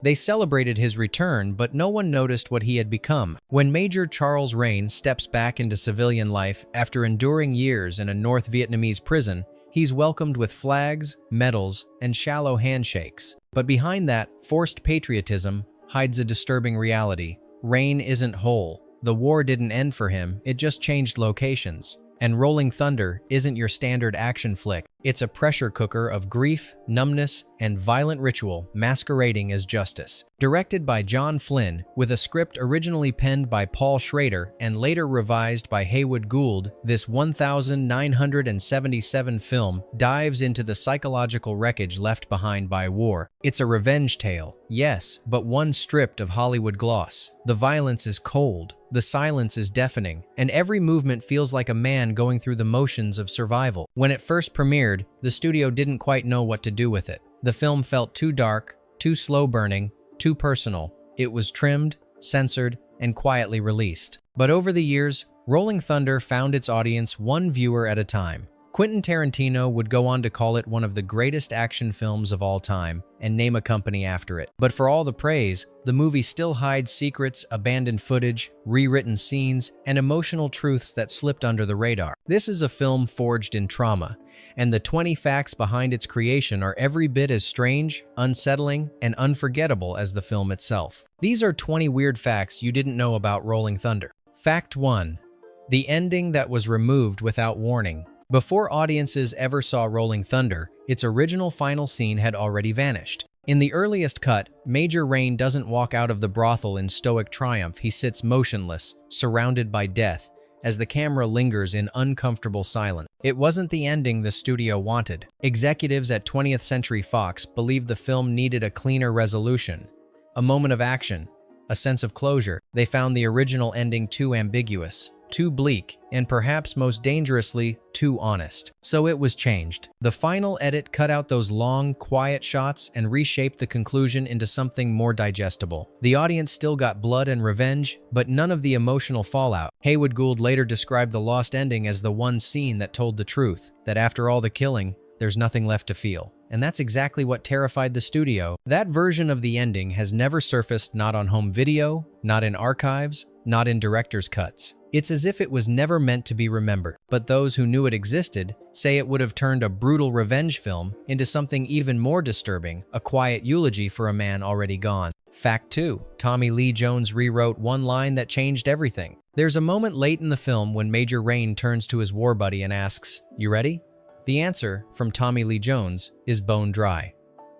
They celebrated his return, but no one noticed what he had become. When Major Charles Rain steps back into civilian life after enduring years in a North Vietnamese prison, he's welcomed with flags, medals, and shallow handshakes. But behind that forced patriotism hides a disturbing reality. Rain isn't whole. The war didn't end for him, it just changed locations. And Rolling Thunder isn't your standard action flick. It's a pressure cooker of grief, numbness, and violent ritual masquerading as justice. Directed by John Flynn, with a script originally penned by Paul Schrader and later revised by Haywood Gould, this 1977 film dives into the psychological wreckage left behind by war. It's a revenge tale, yes, but one stripped of Hollywood gloss. The violence is cold, the silence is deafening, and every movement feels like a man going through the motions of survival. When it first premiered, the studio didn't quite know what to do with it. The film felt too dark, too slow-burning, too personal. It was trimmed, censored, and quietly released. But over the years, Rolling Thunder found its audience one viewer at a time. Quentin Tarantino would go on to call it one of the greatest action films of all time and name a company after it. But for all the praise, the movie still hides secrets, abandoned footage, rewritten scenes, and emotional truths that slipped under the radar. This is a film forged in trauma, and the 20 facts behind its creation are every bit as strange, unsettling, and unforgettable as the film itself. These are 20 weird facts you didn't know about Rolling Thunder. Fact 1. The ending that was removed without warning. Before audiences ever saw Rolling Thunder, its original final scene had already vanished. In the earliest cut, Major Rain doesn't walk out of the brothel in stoic triumph. He sits motionless, surrounded by death, as the camera lingers in uncomfortable silence. It wasn't the ending the studio wanted. Executives at 20th Century Fox believed the film needed a cleaner resolution, a moment of action, a sense of closure. They found the original ending too ambiguous, too bleak, and perhaps most dangerously, too honest. So it was changed. The final edit cut out those long, quiet shots and reshaped the conclusion into something more digestible. The audience still got blood and revenge, but none of the emotional fallout. Haywood Gould later described the lost ending as the one scene that told the truth, that after all the killing, there's nothing left to feel. And that's exactly what terrified the studio. That version of the ending has never surfaced, not on home video, not in archives, not in director's cuts. It's as if it was never meant to be remembered. But those who knew it existed say it would have turned a brutal revenge film into something even more disturbing, a quiet eulogy for a man already gone. Fact 2. Tommy Lee Jones rewrote one line that changed everything. There's a moment late in the film when Major Rain turns to his war buddy and asks, "You ready?" The answer, from Tommy Lee Jones, is bone dry.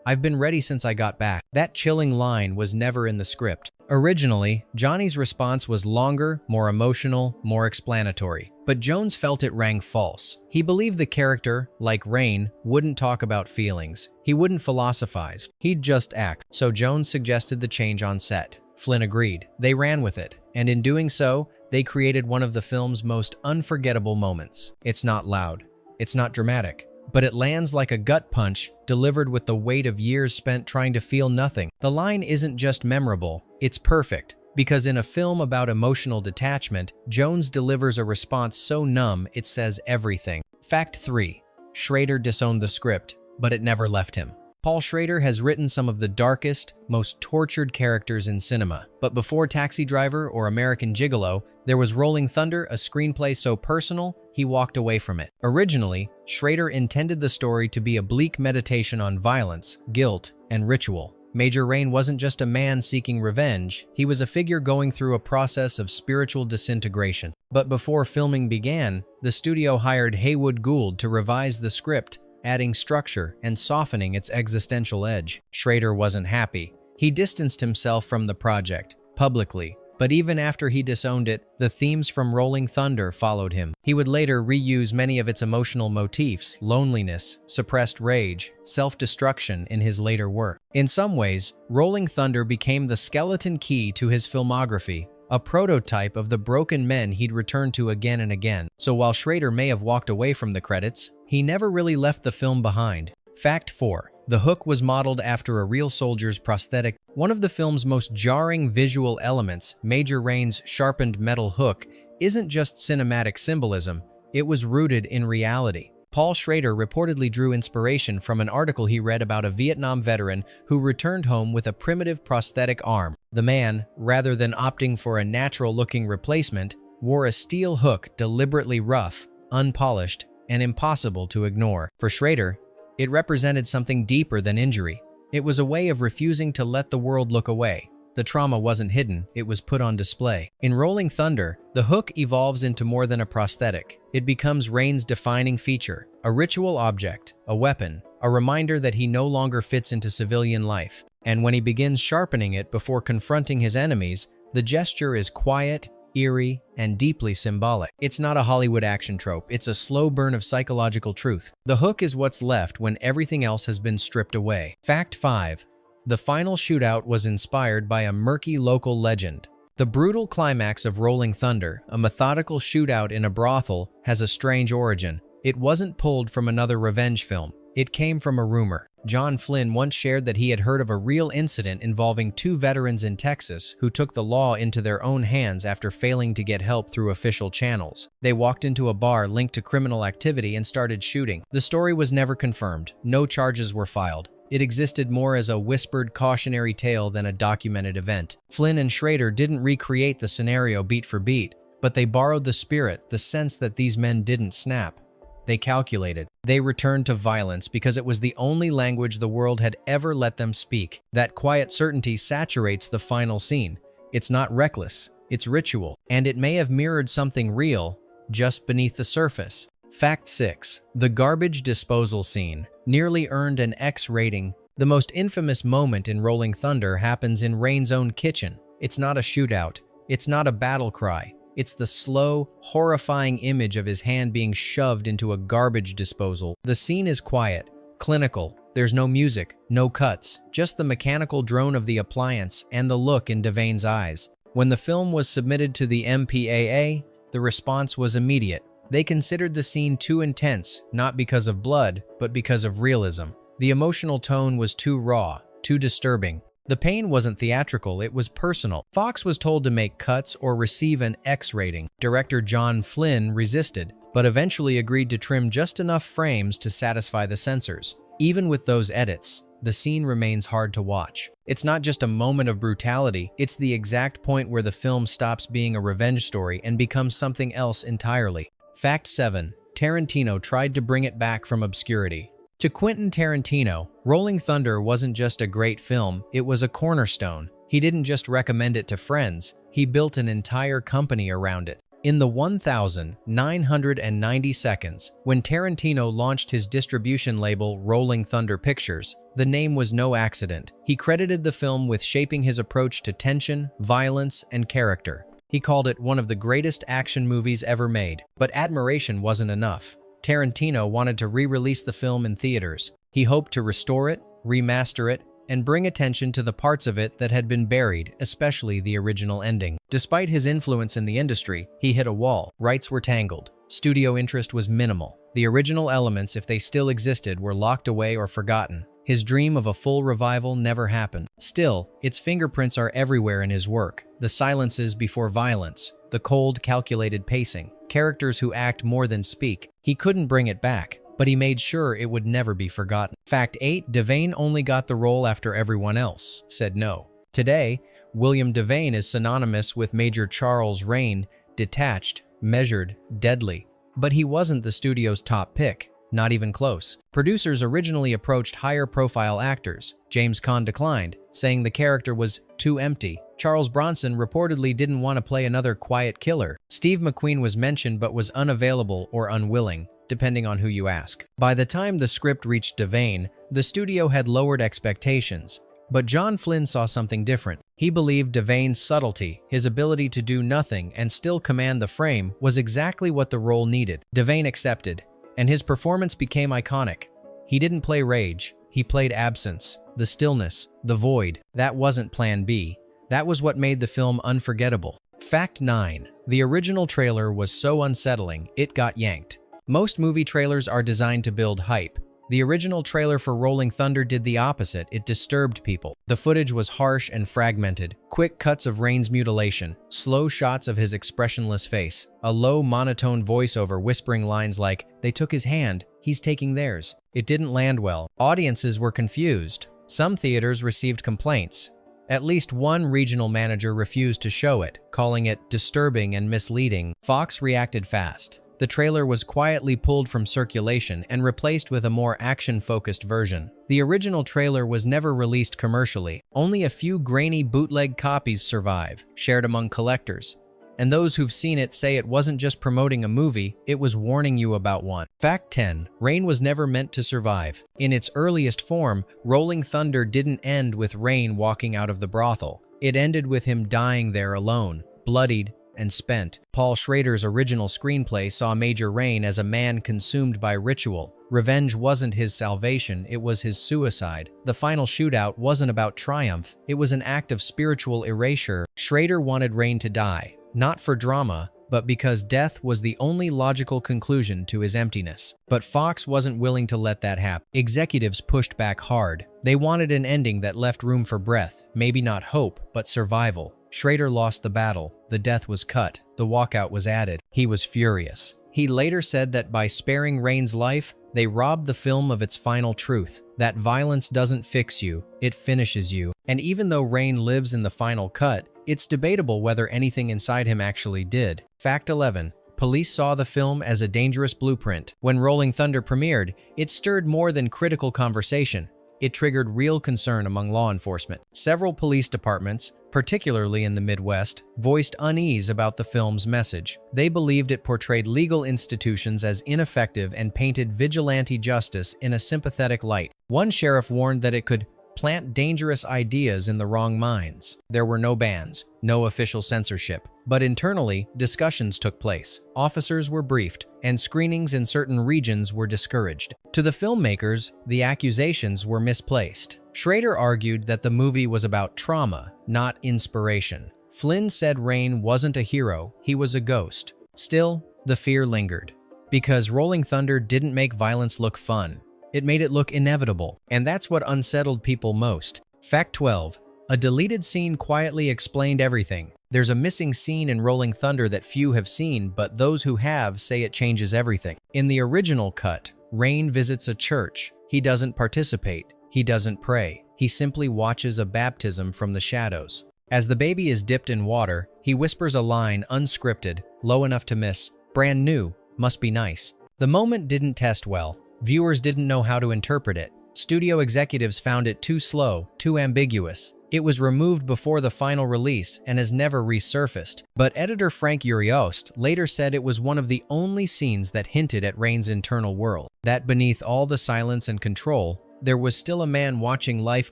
"I've been ready since I got back." That chilling line was never in the script. Originally, Johnny's response was longer, more emotional, more explanatory. But Jones felt it rang false. He believed the character, like Rain, wouldn't talk about feelings. He wouldn't philosophize. He'd just act. So Jones suggested the change on set. Flynn agreed. They ran with it. And in doing so, they created one of the film's most unforgettable moments. It's not loud. It's not dramatic. But it lands like a gut punch, delivered with the weight of years spent trying to feel nothing. The line isn't just memorable, it's perfect. Because in a film about emotional detachment, Jones delivers a response so numb it says everything. Fact 3. Schrader disowned the script, but it never left him. Paul Schrader has written some of the darkest, most tortured characters in cinema. But before Taxi Driver or American Gigolo, there was Rolling Thunder, a screenplay so personal, he walked away from it. Originally, Schrader intended the story to be a bleak meditation on violence, guilt, and ritual. Major Rain wasn't just a man seeking revenge, he was a figure going through a process of spiritual disintegration. But before filming began, the studio hired Haywood Gould to revise the script, adding structure and softening its existential edge. Schrader wasn't happy. He distanced himself from the project, publicly. But even after he disowned it, the themes from Rolling Thunder followed him. He would later reuse many of its emotional motifs, loneliness, suppressed rage, self-destruction in his later work. In some ways, Rolling Thunder became the skeleton key to his filmography, a prototype of the broken men he'd returned to again and again. So while Schrader may have walked away from the credits, he never really left the film behind. Fact 4. The hook was modeled after a real soldier's prosthetic. One of the film's most jarring visual elements, Major Rain's sharpened metal hook, isn't just cinematic symbolism, it was rooted in reality. Paul Schrader reportedly drew inspiration from an article he read about a Vietnam veteran who returned home with a primitive prosthetic arm. The man, rather than opting for a natural-looking replacement, wore a steel hook deliberately rough, unpolished, and impossible to ignore. For Schrader, it represented something deeper than injury. It was a way of refusing to let the world look away. The trauma wasn't hidden, it was put on display. In Rolling Thunder, the hook evolves into more than a prosthetic. It becomes Rain's defining feature, a ritual object, a weapon, a reminder that he no longer fits into civilian life. And when he begins sharpening it before confronting his enemies, the gesture is quiet, eerie, and deeply symbolic. It's not a Hollywood action trope, it's a slow burn of psychological truth. The hook is what's left when everything else has been stripped away. Fact 5. The final shootout was inspired by a murky local legend. The brutal climax of Rolling Thunder, a methodical shootout in a brothel, has a strange origin. It wasn't pulled from another revenge film. It came from a rumor. John Flynn once shared that he had heard of a real incident involving two veterans in Texas who took the law into their own hands after failing to get help through official channels. They walked into a bar linked to criminal activity and started shooting. The story was never confirmed. No charges were filed. It existed more as a whispered cautionary tale than a documented event. Flynn and Schrader didn't recreate the scenario beat for beat, but they borrowed the spirit, the sense that these men didn't snap. They calculated. They returned to violence because it was the only language the world had ever let them speak. That quiet certainty saturates the final scene. It's not reckless, it's ritual, and it may have mirrored something real just beneath the surface. Fact 6. The garbage disposal scene nearly earned an X rating. The most infamous moment in Rolling Thunder happens in Rain's own kitchen. It's not a shootout. It's not a battle cry. It's the slow, horrifying image of his hand being shoved into a garbage disposal. The scene is quiet, clinical. There's no music, no cuts, just the mechanical drone of the appliance and the look in Devane's eyes. When the film was submitted to the MPAA, the response was immediate. They considered the scene too intense, not because of blood, but because of realism. The emotional tone was too raw, too disturbing. The pain wasn't theatrical, it was personal. Fox was told to make cuts or receive an X rating. Director John Flynn resisted, but eventually agreed to trim just enough frames to satisfy the censors. Even with those edits, the scene remains hard to watch. It's not just a moment of brutality, it's the exact point where the film stops being a revenge story and becomes something else entirely. Fact 7. Tarantino tried to bring it back from obscurity. To Quentin Tarantino, Rolling Thunder wasn't just a great film, it was a cornerstone. He didn't just recommend it to friends, he built an entire company around it. In the 1,990 seconds, when Tarantino launched his distribution label Rolling Thunder Pictures, the name was no accident. He credited the film with shaping his approach to tension, violence, and character. He called it one of the greatest action movies ever made. But admiration wasn't enough. Tarantino wanted to re-release the film in theaters. He hoped to restore it, remaster it, and bring attention to the parts of it that had been buried, especially the original ending. Despite his influence in the industry, he hit a wall. Rights were tangled. Studio interest was minimal. The original elements, if they still existed, were locked away or forgotten. His dream of a full revival never happened. Still, its fingerprints are everywhere in his work. The silences before violence, the cold, calculated pacing, characters who act more than speak. He couldn't bring it back, but he made sure it would never be forgotten. Fact 8. Devane only got the role after everyone else said no. Today, William Devane is synonymous with Major Charles Rain, detached, measured, deadly. But he wasn't the studio's top pick. Not even close. Producers originally approached higher-profile actors. James Caan declined, saying the character was too empty. Charles Bronson reportedly didn't want to play another quiet killer. Steve McQueen was mentioned but was unavailable or unwilling, depending on who you ask. By the time the script reached Devane, the studio had lowered expectations. But John Flynn saw something different. He believed Devane's subtlety, his ability to do nothing and still command the frame, was exactly what the role needed. Devane accepted, and his performance became iconic. He didn't play rage, he played absence, the stillness, the void. That wasn't Plan B. That was what made the film unforgettable. Fact 9. The original trailer was so unsettling, it got yanked. Most movie trailers are designed to build hype. The original trailer for Rolling Thunder did the opposite. It disturbed people. The footage was harsh and fragmented. Quick cuts of Rain's mutilation, slow shots of his expressionless face, a low, monotone voiceover whispering lines like, "They took his hand, he's taking theirs. It didn't land well. Audiences were confused. Some theaters received complaints. At least one regional manager refused to show it, calling it disturbing and misleading. Fox reacted fast. The trailer was quietly pulled from circulation and replaced with a more action-focused version. The original trailer was never released commercially. Only a few grainy bootleg copies survive, shared among collectors. And those who've seen it say it wasn't just promoting a movie, it was warning you about one. Fact 10. Rain was never meant to survive. In its earliest form, Rolling Thunder didn't end with Rain walking out of the brothel. It ended with him dying there alone, bloodied and spent. Paul Schrader's original screenplay saw Major Rain as a man consumed by ritual. Revenge wasn't his salvation, it was his suicide. The final shootout wasn't about triumph, it was an act of spiritual erasure. Schrader wanted Rain to die, not for drama, but because death was the only logical conclusion to his emptiness. But Fox wasn't willing to let that happen. Executives pushed back hard. They wanted an ending that left room for breath, maybe not hope, but survival. Schrader lost the battle. The death was cut. The walkout was added. He was furious. He later said that by sparing Rain's life, they robbed the film of its final truth, that violence doesn't fix you, it finishes you. And even though Rain lives in the final cut, it's debatable whether anything inside him actually did. Fact 11. Police saw the film as a dangerous blueprint. When Rolling Thunder premiered, it stirred more than critical conversation. It triggered real concern among law enforcement. Several police departments, particularly in the Midwest, voiced unease about the film's message. They believed it portrayed legal institutions as ineffective and painted vigilante justice in a sympathetic light. One sheriff warned that it could plant dangerous ideas in the wrong minds. There were no bans, no official censorship, but internally, discussions took place. Officers were briefed, and screenings in certain regions were discouraged. To the filmmakers, the accusations were misplaced. Schrader argued that the movie was about trauma, not inspiration. Flynn said Rain wasn't a hero, he was a ghost. Still, the fear lingered. Because Rolling Thunder didn't make violence look fun. It made it look inevitable, and that's what unsettled people most. Fact 12. A deleted scene quietly explained everything. There's a missing scene in Rolling Thunder that few have seen, but those who have say it changes everything. In the original cut, Rain visits a church. He doesn't participate. He doesn't pray. He simply watches a baptism from the shadows. As the baby is dipped in water, he whispers a line unscripted, low enough to miss, "Brand new, must be nice." The moment didn't test well. Viewers didn't know how to interpret it. Studio executives found it too slow, too ambiguous. It was removed before the final release and has never resurfaced. But editor Frank Uriost later said it was one of the only scenes that hinted at Rain's internal world. That beneath all the silence and control, there was still a man watching life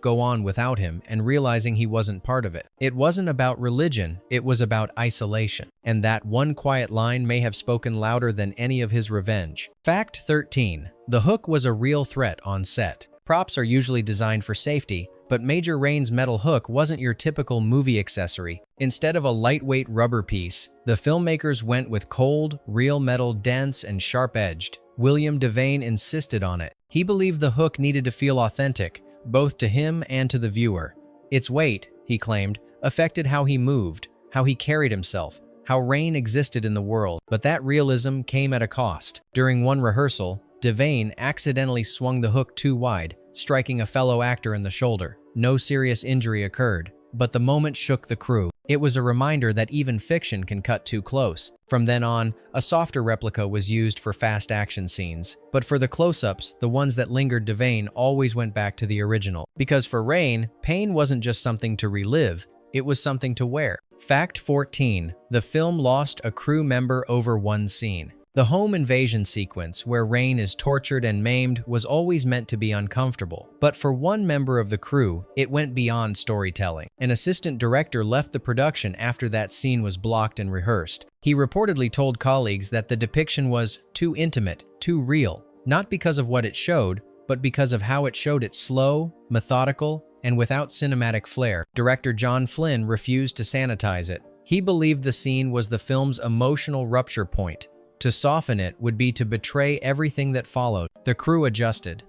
go on without him and realizing he wasn't part of it. It wasn't about religion, it was about isolation. And that one quiet line may have spoken louder than any of his revenge. Fact 13. The hook was a real threat on set. Props are usually designed for safety, but Major Rain's metal hook wasn't your typical movie accessory. Instead of a lightweight rubber piece, the filmmakers went with cold, real metal, dense and sharp-edged. William Devane insisted on it. He believed the hook needed to feel authentic, both to him and to the viewer. Its weight, he claimed, affected how he moved, how he carried himself, how Rain existed in the world. But that realism came at a cost. During one rehearsal, Devane accidentally swung the hook too wide, striking a fellow actor in the shoulder. No serious injury occurred, but the moment shook the crew. It was a reminder that even fiction can cut too close. From then on, a softer replica was used for fast action scenes. But for the close-ups, the ones that lingered, Devane always went back to the original. Because for Rain, pain wasn't just something to relive, it was something to wear. Fact 14. The film lost a crew member over one scene. The home invasion sequence, where Rain is tortured and maimed, was always meant to be uncomfortable. But for one member of the crew, it went beyond storytelling. An assistant director left the production after that scene was blocked and rehearsed. He reportedly told colleagues that the depiction was too intimate, too real, not because of what it showed, but because of how it showed it slow, methodical, and without cinematic flair. Director John Flynn refused to sanitize it. He believed the scene was the film's emotional rupture point. To soften it would be to betray everything that followed. The crew adjusted.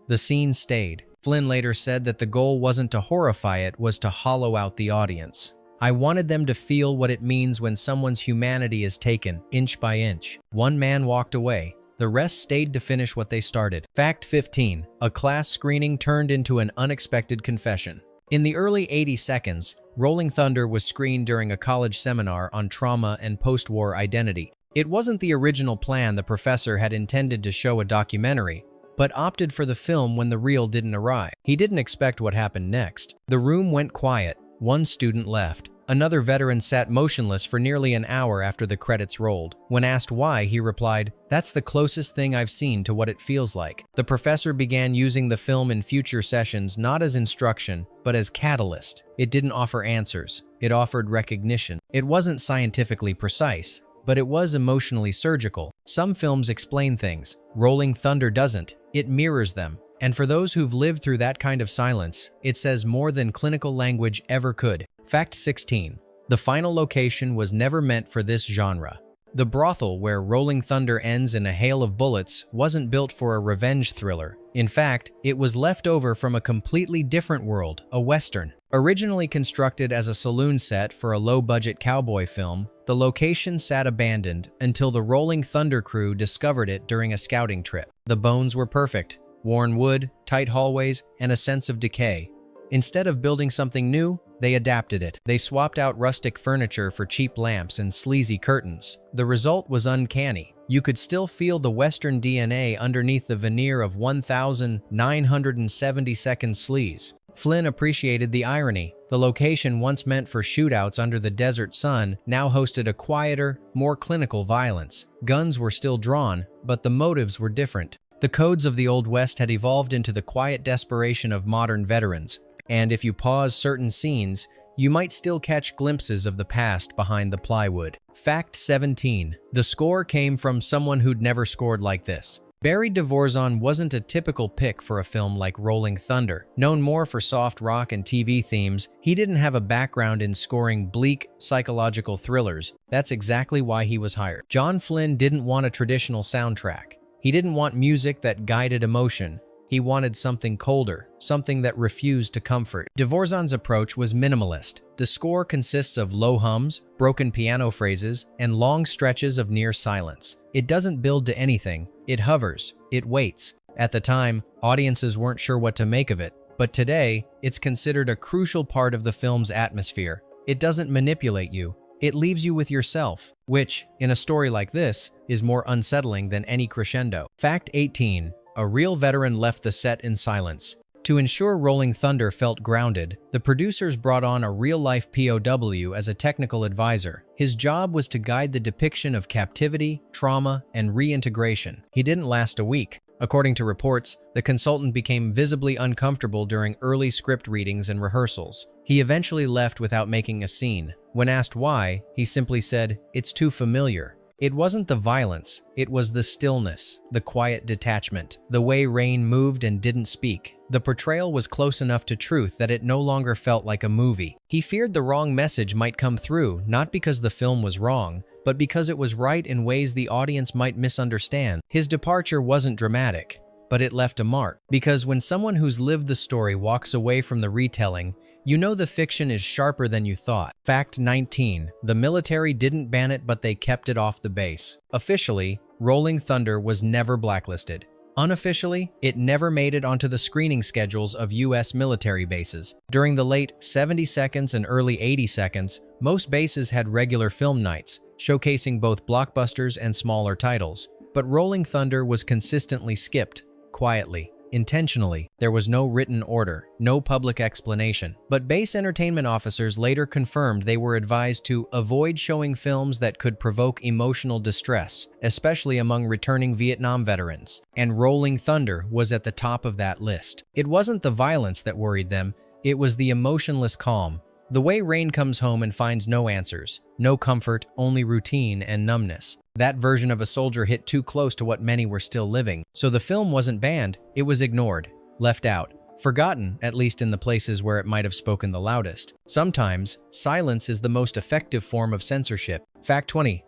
The scene stayed. Flynn later said that the goal wasn't to horrify it, was to hollow out the audience. "I wanted them to feel what it means when someone's humanity is taken, inch by inch." One man walked away. The rest stayed to finish what they started. Fact 15. A class screening turned into an unexpected confession. In the early 80 seconds, Rolling Thunder was screened during a college seminar on trauma and post-war identity. It wasn't the original plan the professor had intended to show a documentary, but opted for the film when the reel didn't arrive. He didn't expect what happened next. The room went quiet. One student left. Another veteran sat motionless for nearly an hour after the credits rolled. When asked why, he replied, "That's the closest thing I've seen to what it feels like." The professor began using the film in future sessions not as instruction, but as catalyst. It didn't offer answers. It offered recognition. It wasn't scientifically precise, but it was emotionally surgical. Some films explain things. Rolling Thunder doesn't. It mirrors them. And for those who've lived through that kind of silence, it says more than clinical language ever could. Fact 16. The final location was never meant for this genre. The brothel where Rolling Thunder ends in a hail of bullets wasn't built for a revenge thriller. In fact, it was left over from a completely different world, a western. Originally constructed as a saloon set for a low-budget cowboy film, the location sat abandoned until the Rolling Thunder crew discovered it during a scouting trip. The bones were perfect. Worn wood, tight hallways, and a sense of decay. Instead of building something new, they adapted it. They swapped out rustic furniture for cheap lamps and sleazy curtains. The result was uncanny. You could still feel the Western DNA underneath the veneer of 1,970-second sleaze. Flynn appreciated the irony. The location once meant for shootouts under the desert sun now hosted a quieter, more clinical violence. Guns were still drawn, but the motives were different. The codes of the Old West had evolved into the quiet desperation of modern veterans. And if you pause certain scenes, you might still catch glimpses of the past behind the plywood. Fact 17. The score came from someone who'd never scored like this. Barry Dvorak wasn't a typical pick for a film like Rolling Thunder. Known more for soft rock and TV themes, he didn't have a background in scoring bleak, psychological thrillers. That's exactly why he was hired. John Flynn didn't want a traditional soundtrack. He didn't want music that guided emotion. He wanted something colder, something that refused to comfort. Dvorak's approach was minimalist. The score consists of low hums, broken piano phrases, and long stretches of near silence. It doesn't build to anything. It hovers. It waits. At the time, audiences weren't sure what to make of it, but today, it's considered a crucial part of the film's atmosphere. It doesn't manipulate you. It leaves you with yourself, which, in a story like this, is more unsettling than any crescendo. Fact 18. A real veteran left the set in silence. To ensure Rolling Thunder felt grounded, the producers brought on a real-life POW as a technical advisor. His job was to guide the depiction of captivity, trauma, and reintegration. He didn't last a week. According to reports, the consultant became visibly uncomfortable during early script readings and rehearsals. He eventually left without making a scene. When asked why, he simply said, "It's too familiar." It wasn't the violence, it was the stillness, the quiet detachment, the way Rain moved and didn't speak. The portrayal was close enough to truth that it no longer felt like a movie. He feared the wrong message might come through, not because the film was wrong, but because it was right in ways the audience might misunderstand. His departure wasn't dramatic, but it left a mark. Because when someone who's lived the story walks away from the retelling, you know the fiction is sharper than you thought. Fact 19. The military didn't ban it, but they kept it off the base. Officially, Rolling Thunder was never blacklisted. Unofficially, it never made it onto the screening schedules of U.S. military bases. During the late 70 seconds and early 80 seconds, most bases had regular film nights, showcasing both blockbusters and smaller titles. But Rolling Thunder was consistently skipped, quietly. Intentionally. There was no written order, no public explanation. But base entertainment officers later confirmed they were advised to avoid showing films that could provoke emotional distress, especially among returning Vietnam veterans. And Rolling Thunder was at the top of that list. It wasn't the violence that worried them, it was the emotionless calm. The way Rain comes home and finds no answers, no comfort, only routine and numbness. That version of a soldier hit too close to what many were still living. So the film wasn't banned, it was ignored, left out, forgotten, at least in the places where it might have spoken the loudest. Sometimes, silence is the most effective form of censorship. Fact 20.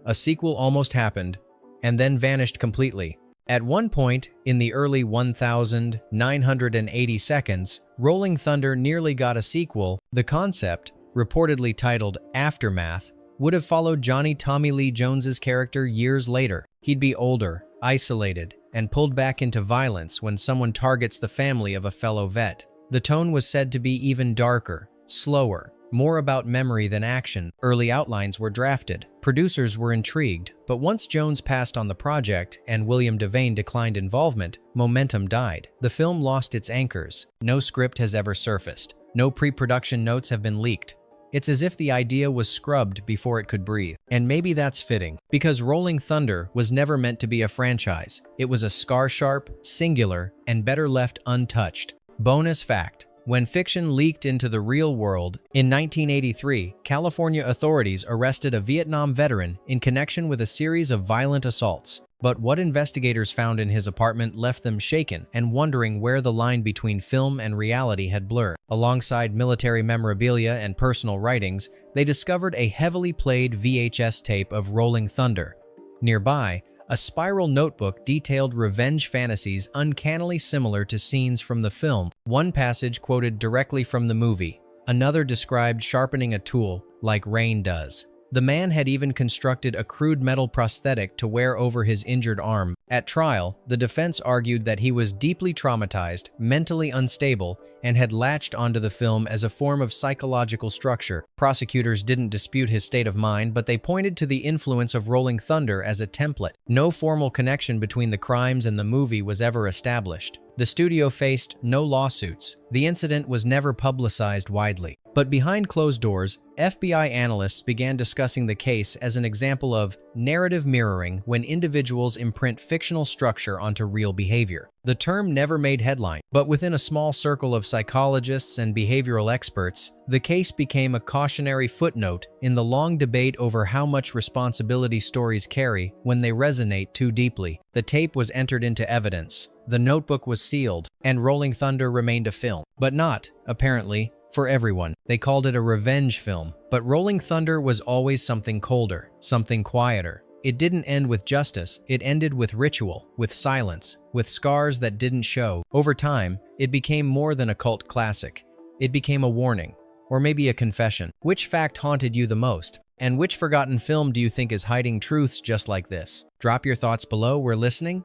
A sequel almost happened, and then vanished completely. At one point, in the early 1,980 seconds, Rolling Thunder nearly got a sequel. The concept, reportedly titled Aftermath, would have followed Johnny Tommy Lee Jones's character years later. He'd be older, isolated, and pulled back into violence when someone targets the family of a fellow vet. The tone was said to be even darker, slower, more about memory than action. Early outlines were drafted. Producers were intrigued, but once Jones passed on the project and William Devane declined involvement, momentum died. The film lost its anchors. No script has ever surfaced. No pre-production notes have been leaked. It's as if the idea was scrubbed before it could breathe. And maybe that's fitting, because Rolling Thunder was never meant to be a franchise. It was a scar-sharp, singular, and better left untouched. Bonus fact: when fiction leaked into the real world, in 1983, California authorities arrested a Vietnam veteran in connection with a series of violent assaults. But what investigators found in his apartment left them shaken and wondering where the line between film and reality had blurred. Alongside military memorabilia and personal writings, they discovered a heavily played VHS tape of Rolling Thunder. Nearby, a spiral notebook detailed revenge fantasies uncannily similar to scenes from the film. One passage quoted directly from the movie. Another described sharpening a tool, like rain does. The man had even constructed a crude metal prosthetic to wear over his injured arm. At trial, the defense argued that he was deeply traumatized, mentally unstable, and had latched onto the film as a form of psychological structure. Prosecutors didn't dispute his state of mind, but they pointed to the influence of Rolling Thunder as a template. No formal connection between the crimes and the movie was ever established. The studio faced no lawsuits. The incident was never publicized widely. But behind closed doors, FBI analysts began discussing the case as an example of narrative mirroring when individuals imprint fictional structure onto real behavior. The term never made headline, but within a small circle of psychologists and behavioral experts, the case became a cautionary footnote in the long debate over how much responsibility stories carry when they resonate too deeply. The tape was entered into evidence, the notebook was sealed, and Rolling Thunder remained a film. But not, apparently, for everyone. They called it a revenge film. But Rolling Thunder was always something colder, something quieter. It didn't end with justice, it ended with ritual, with silence, with scars that didn't show. Over time, it became more than a cult classic. It became a warning, or maybe a confession. Which fact haunted you the most? And which forgotten film do you think is hiding truths just like this? Drop your thoughts below, we're listening.